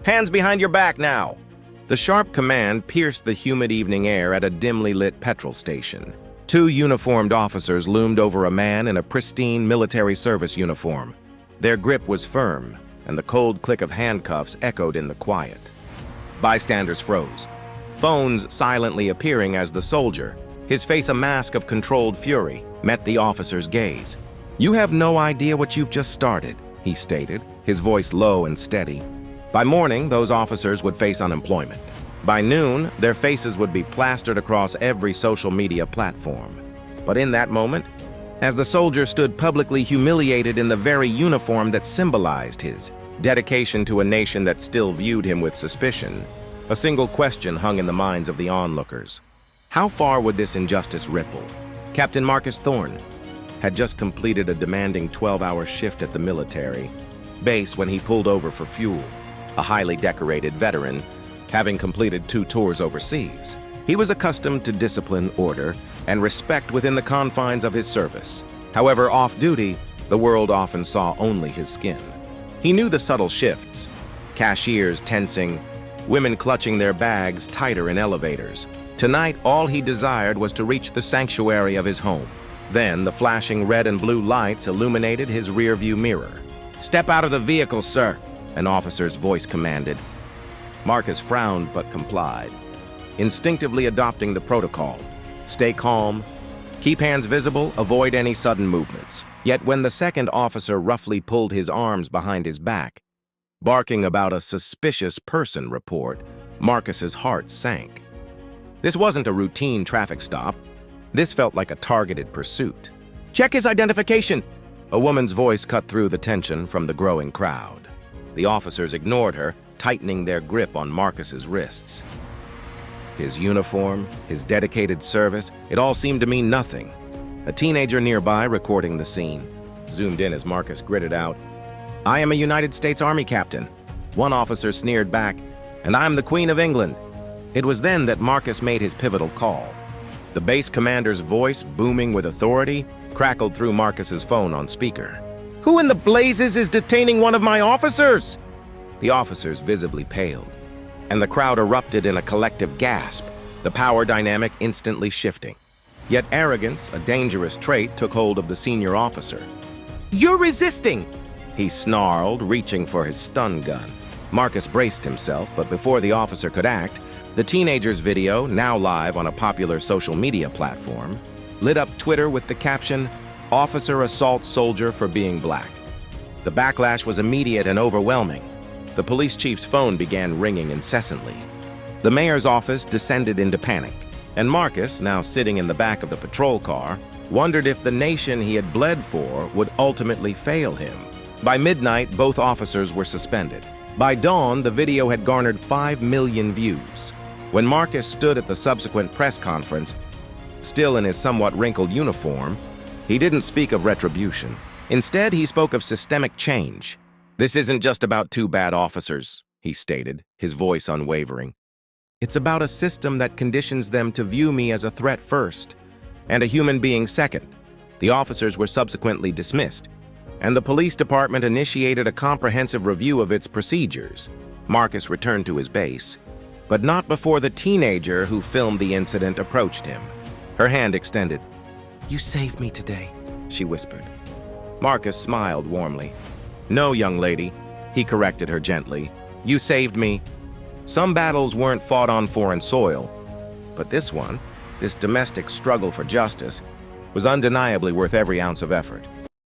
Hands behind your back now! The sharp command pierced the humid evening air at a dimly lit petrol station. Two uniformed officers loomed over a man in a pristine military service uniform. Their grip was firm, and the cold click of handcuffs echoed in the quiet. Bystanders froze, phones silently appearing as the soldier, his face a mask of controlled fury, met the officer's gaze. "You have no idea what you've just started," he stated, his voice low and steady. By morning, those officers would face unemployment. By noon, their faces would be plastered across every social media platform. But in that moment, as the soldier stood publicly humiliated in the very uniform that symbolized his dedication to a nation that still viewed him with suspicion, a single question hung in the minds of the onlookers. How far would this injustice ripple? Captain Marcus Thorne had just completed a demanding 12-hour shift at the military base when he pulled over for fuel. A highly decorated veteran, having completed 2 tours overseas, he was accustomed to discipline, order, and respect within the confines of his service. However, off-duty, the world often saw only his skin. He knew the subtle shifts: cashiers tensing, women clutching their bags tighter in elevators. Tonight, all he desired was to reach the sanctuary of his home. Then, the flashing red and blue lights illuminated his rearview mirror. "Step out of the vehicle, sir," an officer's voice commanded. Marcus frowned but complied, instinctively adopting the protocol. Stay calm, keep hands visible, avoid any sudden movements. Yet when the second officer roughly pulled his arms behind his back, barking about a suspicious person report, Marcus's heart sank. This wasn't a routine traffic stop. This felt like a targeted pursuit. "Check his identification!" A woman's voice cut through the tension from the growing crowd. The officers ignored her, tightening their grip on Marcus's wrists. His uniform, his dedicated service, it all seemed to mean nothing. A teenager nearby, recording the scene, zoomed in as Marcus gritted out, "I am a United States Army captain." One officer sneered back, "And I'm the Queen of England." It was then that Marcus made his pivotal call. The base commander's voice, booming with authority, crackled through Marcus's phone on speaker. "Who in the blazes is detaining one of my officers?" The officers visibly paled, and the crowd erupted in a collective gasp, the power dynamic instantly shifting. Yet arrogance, a dangerous trait, took hold of the senior officer. "You're resisting!" he snarled, reaching for his stun gun. Marcus braced himself, but before the officer could act, the teenager's video, now live on a popular social media platform, lit up Twitter with the caption, "Officer assaults soldier for being black." The backlash was immediate and overwhelming. The police chief's phone began ringing incessantly. The mayor's office descended into panic, and Marcus, now sitting in the back of the patrol car, wondered if the nation he had bled for would ultimately fail him. By midnight, both officers were suspended. By dawn, the video had garnered 5 million views. When Marcus stood at the subsequent press conference, still in his somewhat wrinkled uniform, he didn't speak of retribution. Instead, he spoke of systemic change. "This isn't just about 2 bad officers," he stated, his voice unwavering. "It's about a system that conditions them to view me as a threat first, and a human being second." The officers were subsequently dismissed, and the police department initiated a comprehensive review of its procedures. Marcus returned to his base, but not before the teenager who filmed the incident approached him. Her hand extended. "You saved me today," she whispered. Marcus smiled warmly. "No, young lady," he corrected her gently. "You saved me. Some battles weren't fought on foreign soil, but this one, this domestic struggle for justice, was undeniably worth every ounce of effort."